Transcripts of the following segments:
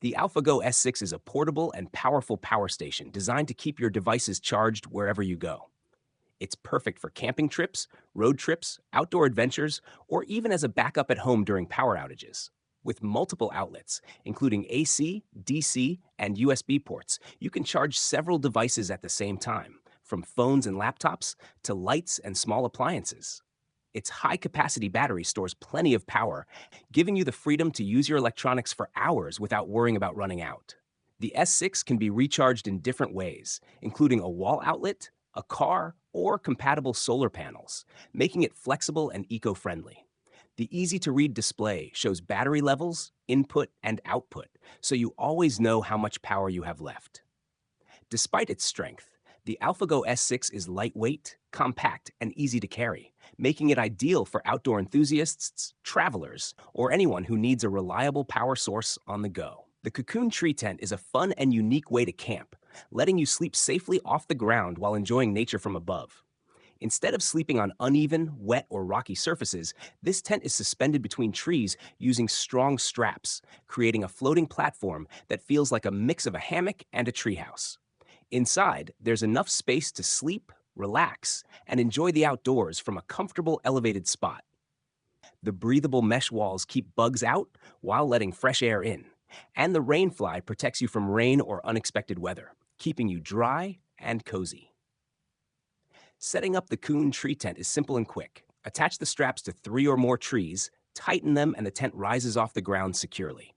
The AlphaGo S6 is a portable and powerful power station designed to keep your devices charged wherever you go. It's perfect for camping trips, road trips, outdoor adventures, or even as a backup at home during power outages. With multiple outlets, including AC, DC, and USB ports, you can charge several devices at the same time, from phones and laptops to lights and small appliances. Its high capacity battery stores plenty of power, giving you the freedom to use your electronics for hours without worrying about running out. The S6 can be recharged in different ways, including a wall outlet, a car, or compatible solar panels, making it flexible and eco friendly. The easy to read display shows battery levels, input, and output, so you always know how much power you have left. Despite its strength, the AlphaGo S6 is lightweight, compact, and easy to carry, making it ideal for outdoor enthusiasts, travelers, or anyone who needs a reliable power source on the go. The Cocoon Tree Tent is a fun and unique way to camp, letting you sleep safely off the ground while enjoying nature from above. Instead of sleeping on uneven, wet, or rocky surfaces, this tent is suspended between trees using strong straps, creating a floating platform that feels like a mix of a hammock and a treehouse. Inside, there's enough space to sleep, relax, and enjoy the outdoors from a comfortable elevated spot. The breathable mesh walls keep bugs out while letting fresh air in, and the rainfly protects you from rain or unexpected weather, keeping you dry and cozy. Setting up the Cocoon Tree Tent is simple and quick. Attach the straps to 3 or more trees, tighten them, and the tent rises off the ground securely.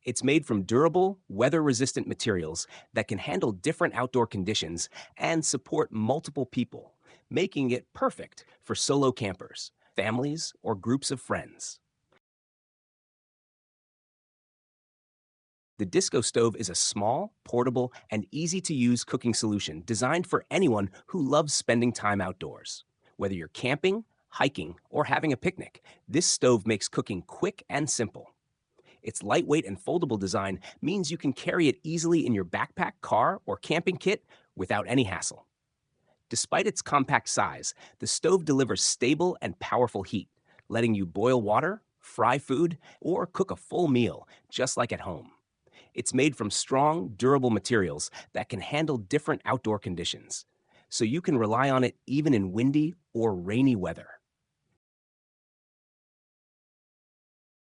It's made from durable, weather-resistant materials that can handle different outdoor conditions and support multiple people, making it perfect for solo campers, families, or groups of friends. The Disco Stove is a small, portable, and easy-to-use cooking solution designed for anyone who loves spending time outdoors. Whether you're camping, hiking, or having a picnic, this stove makes cooking quick and simple. Its lightweight and foldable design means you can carry it easily in your backpack, car, or camping kit without any hassle. Despite its compact size, the stove delivers stable and powerful heat, letting you boil water, fry food, or cook a full meal, just like at home. It's made from strong, durable materials that can handle different outdoor conditions, so you can rely on it even in windy or rainy weather.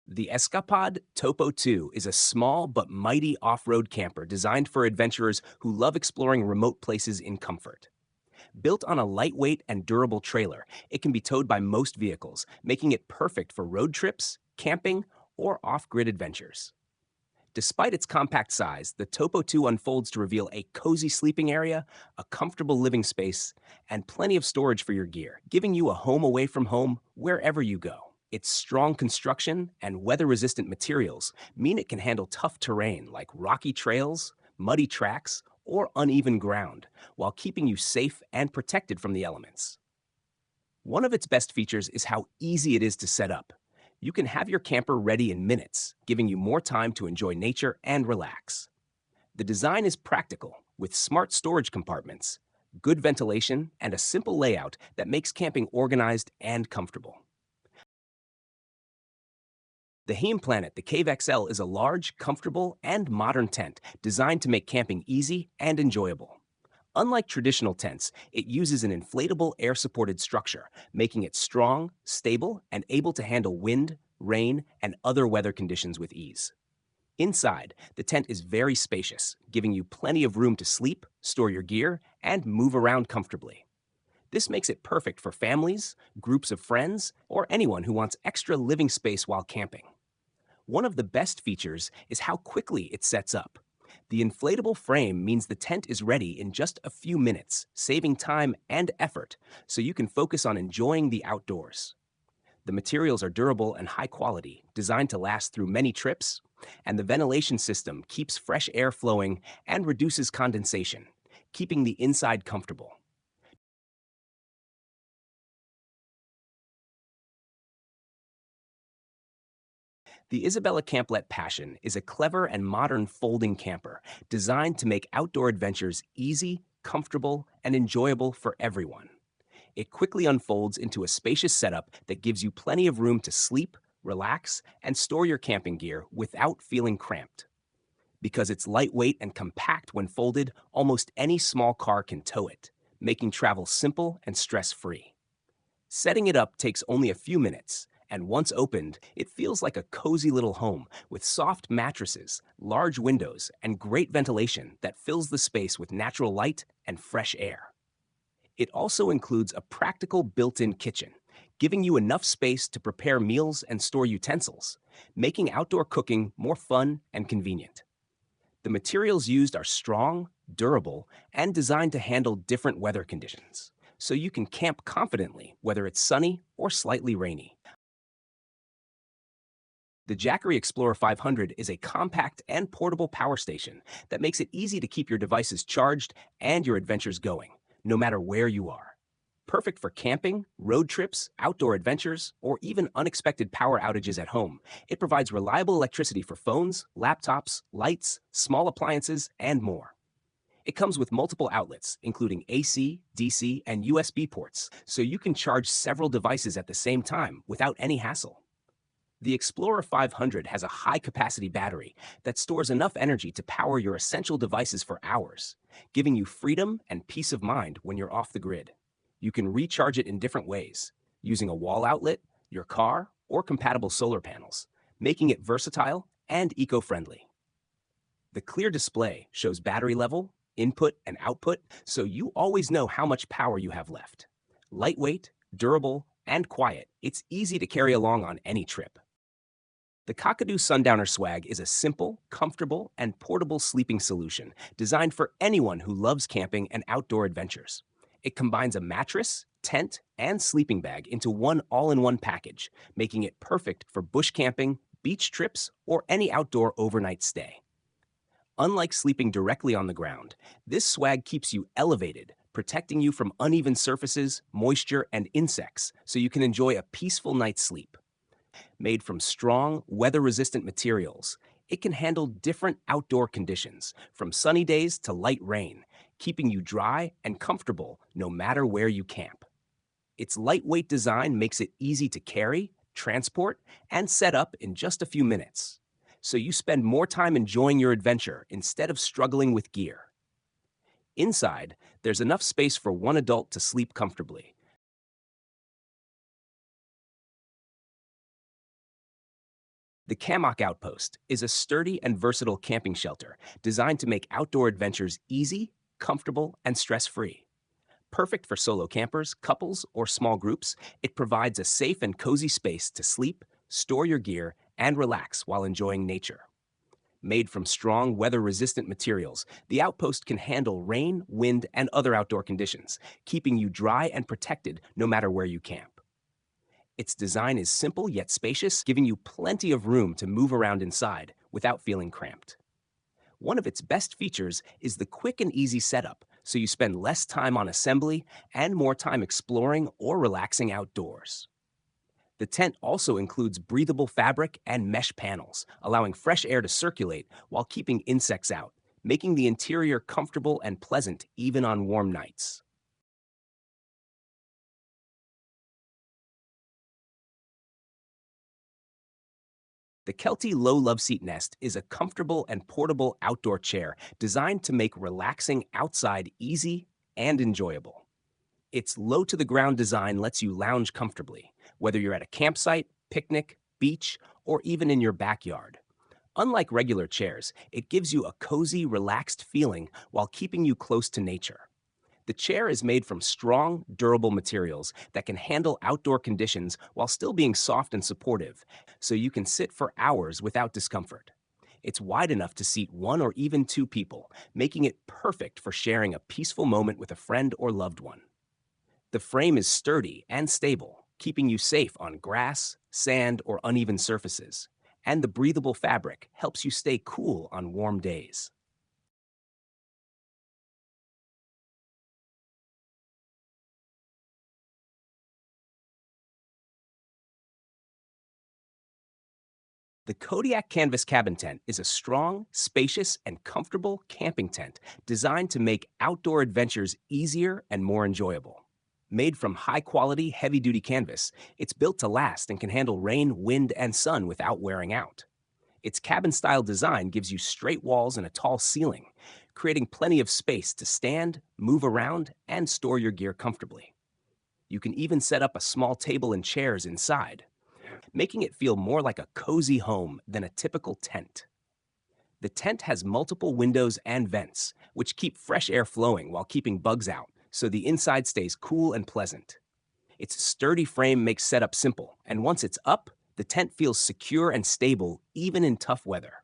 The Escapade Topo 2 is a small but mighty off-road camper designed for adventurers who love exploring remote places in comfort. Built on a lightweight and durable trailer, it can be towed by most vehicles, making it perfect for road trips, camping, or off-grid adventures. Despite its compact size, the Topo 2 unfolds to reveal a cozy sleeping area, a comfortable living space, and plenty of storage for your gear, giving you a home away from home wherever you go. Its strong construction and weather-resistant materials mean it can handle tough terrain like rocky trails, muddy tracks, or uneven ground, while keeping you safe and protected from the elements. One of its best features is how easy it is to set up. You can have your camper ready in minutes, giving you more time to enjoy nature and relax. The design is practical, with smart storage compartments, good ventilation, and a simple layout that makes camping organized and comfortable. The Heme Planet, the Cave XL, is a large, comfortable, and modern tent designed to make camping easy and enjoyable. Unlike traditional tents, it uses an inflatable air-supported structure, making it strong, stable, and able to handle wind, rain, and other weather conditions with ease. Inside, the tent is very spacious, giving you plenty of room to sleep, store your gear, and move around comfortably. This makes it perfect for families, groups of friends, or anyone who wants extra living space while camping. One of the best features is how quickly it sets up. The inflatable frame means the tent is ready in just a few minutes, saving time and effort, so you can focus on enjoying the outdoors. The materials are durable and high quality, designed to last through many trips, and the ventilation system keeps fresh air flowing and reduces condensation, keeping the inside comfortable. The Isabella Camplet Passion is a clever and modern folding camper designed to make outdoor adventures easy, comfortable, and enjoyable for everyone. It quickly unfolds into a spacious setup that gives you plenty of room to sleep, relax, and store your camping gear without feeling cramped. Because it's lightweight and compact when folded, almost any small car can tow it, making travel simple and stress-free. Setting it up takes only a few minutes, and once opened, it feels like a cozy little home with soft mattresses, large windows, and great ventilation that fills the space with natural light and fresh air. It also includes a practical built-in kitchen, giving you enough space to prepare meals and store utensils, making outdoor cooking more fun and convenient. The materials used are strong, durable, and designed to handle different weather conditions, so you can camp confidently whether it's sunny or slightly rainy. The Jackery Explorer 500 is a compact and portable power station that makes it easy to keep your devices charged and your adventures going, no matter where you are. Perfect for camping, road trips, outdoor adventures, or even unexpected power outages at home, it provides reliable electricity for phones, laptops, lights, small appliances, and more. It comes with multiple outlets, including AC, DC, and USB ports, so you can charge several devices at the same time without any hassle. The Explorer 500 has a high-capacity battery that stores enough energy to power your essential devices for hours, giving you freedom and peace of mind when you're off the grid. You can recharge it in different ways, using a wall outlet, your car, or compatible solar panels, making it versatile and eco-friendly. The clear display shows battery level, input, and output, so you always know how much power you have left. Lightweight, durable, and quiet, it's easy to carry along on any trip. The Kakadu Sundowner Swag is a simple, comfortable, and portable sleeping solution designed for anyone who loves camping and outdoor adventures. It combines a mattress, tent, and sleeping bag into one all-in-one package, making it perfect for bush camping, beach trips, or any outdoor overnight stay. Unlike sleeping directly on the ground, this swag keeps you elevated, protecting you from uneven surfaces, moisture, and insects, so you can enjoy a peaceful night's sleep. Made from strong, weather-resistant materials, it can handle different outdoor conditions, from sunny days to light rain, keeping you dry and comfortable no matter where you camp. Its lightweight design makes it easy to carry, transport, and set up in just a few minutes, so you spend more time enjoying your adventure instead of struggling with gear. Inside, there's enough space for one adult to sleep comfortably. The Hammock Outpost is a sturdy and versatile camping shelter designed to make outdoor adventures easy, comfortable, and stress-free. Perfect for solo campers, couples, or small groups, it provides a safe and cozy space to sleep, store your gear, and relax while enjoying nature. Made from strong, weather-resistant materials, the outpost can handle rain, wind, and other outdoor conditions, keeping you dry and protected no matter where you camp. Its design is simple yet spacious, giving you plenty of room to move around inside without feeling cramped. One of its best features is the quick and easy setup, so you spend less time on assembly and more time exploring or relaxing outdoors. The tent also includes breathable fabric and mesh panels, allowing fresh air to circulate while keeping insects out, making the interior comfortable and pleasant even on warm nights. The Kelty Low Love Seat Nest is a comfortable and portable outdoor chair designed to make relaxing outside easy and enjoyable. Its low-to-the-ground design lets you lounge comfortably, whether you're at a campsite, picnic, beach, or even in your backyard. Unlike regular chairs, it gives you a cozy, relaxed feeling while keeping you close to nature. The chair is made from strong, durable materials that can handle outdoor conditions while still being soft and supportive, so you can sit for hours without discomfort. It's wide enough to seat one or even two people, making it perfect for sharing a peaceful moment with a friend or loved one. The frame is sturdy and stable, keeping you safe on grass, sand, or uneven surfaces, and the breathable fabric helps you stay cool on warm days. The Kodiak Canvas Cabin Tent is a strong, spacious, and comfortable camping tent designed to make outdoor adventures easier and more enjoyable. Made from high-quality, heavy-duty canvas, it's built to last and can handle rain, wind, and sun without wearing out. Its cabin-style design gives you straight walls and a tall ceiling, creating plenty of space to stand, move around, and store your gear comfortably. You can even set up a small table and chairs inside, making it feel more like a cozy home than a typical tent. The tent has multiple windows and vents, which keep fresh air flowing while keeping bugs out, so the inside stays cool and pleasant. Its sturdy frame makes setup simple, and once it's up, the tent feels secure and stable even in tough weather.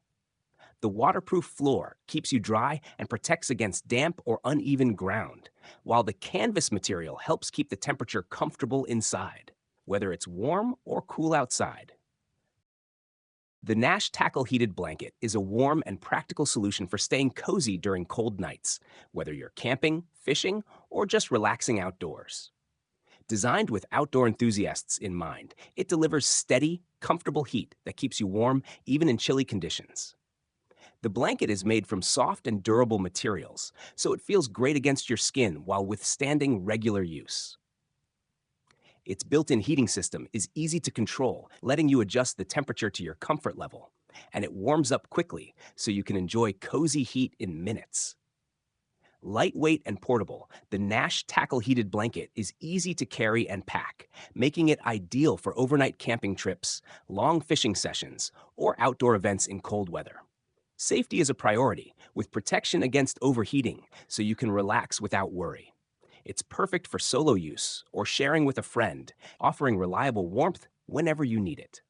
The waterproof floor keeps you dry and protects against damp or uneven ground, while the canvas material helps keep the temperature comfortable inside, whether it's warm or cool outside. The Nash Tackle Heated Blanket is a warm and practical solution for staying cozy during cold nights, whether you're camping, fishing, or just relaxing outdoors. Designed with outdoor enthusiasts in mind, it delivers steady, comfortable heat that keeps you warm even in chilly conditions. The blanket is made from soft and durable materials, so it feels great against your skin while withstanding regular use. Its built-in heating system is easy to control, letting you adjust the temperature to your comfort level, and it warms up quickly so you can enjoy cozy heat in minutes. Lightweight and portable, the Nash Tackle Heated Blanket is easy to carry and pack, making it ideal for overnight camping trips, long fishing sessions, or outdoor events in cold weather. Safety is a priority, with protection against overheating, so you can relax without worry. It's perfect for solo use or sharing with a friend, offering reliable warmth whenever you need it.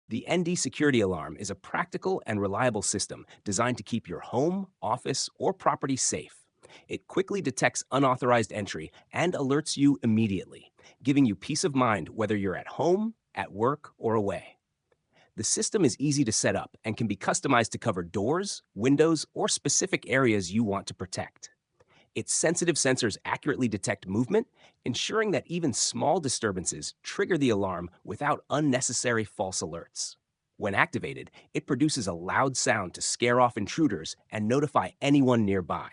The ND Security Alarm is a practical and reliable system designed to keep your home, office, or property safe. It quickly detects unauthorized entry and alerts you immediately, giving you peace of mind whether you're at home, at work, or away. The system is easy to set up and can be customized to cover doors, windows, or specific areas you want to protect. Its sensitive sensors accurately detect movement, ensuring that even small disturbances trigger the alarm without unnecessary false alerts. When activated, it produces a loud sound to scare off intruders and notify anyone nearby.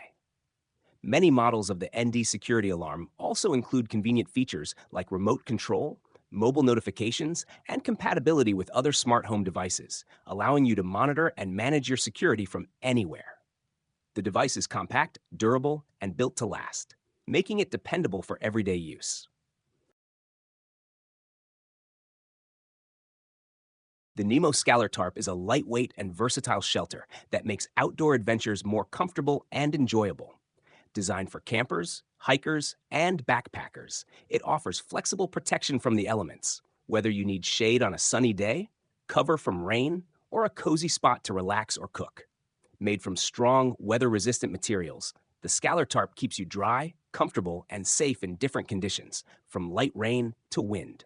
Many models of the ND security alarm also include convenient features like remote control, mobile notifications, and compatibility with other smart home devices, allowing you to monitor and manage your security from anywhere. The device is compact, durable, and built to last, making it dependable for everyday use. The Nemo Scalar Tarp is a lightweight and versatile shelter that makes outdoor adventures more comfortable and enjoyable. Designed for campers, hikers, and backpackers, it offers flexible protection from the elements, whether you need shade on a sunny day, cover from rain, or a cozy spot to relax or cook. Made from strong, weather-resistant materials, the Scalar Tarp keeps you dry, comfortable, and safe in different conditions, from light rain to wind.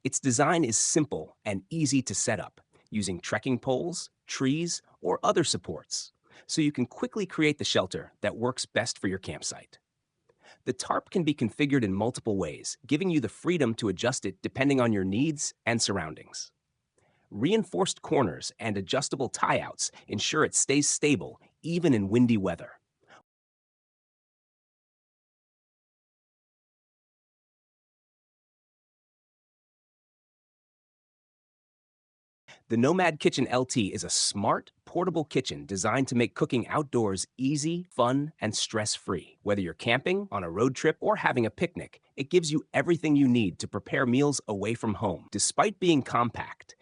Its design is simple and easy to set up, using trekking poles, trees, or other supports, so you can quickly create the shelter that works best for your campsite. The tarp can be configured in multiple ways, giving you the freedom to adjust it depending on your needs and surroundings. Reinforced corners and adjustable tie-outs ensure it stays stable even in windy weather. The Nomad Kitchen LT is a smart, portable kitchen designed to make cooking outdoors easy, fun, and stress-free. Whether you're camping, on a road trip, or having a picnic, it gives you everything you need to prepare meals away from home. Despite being compact,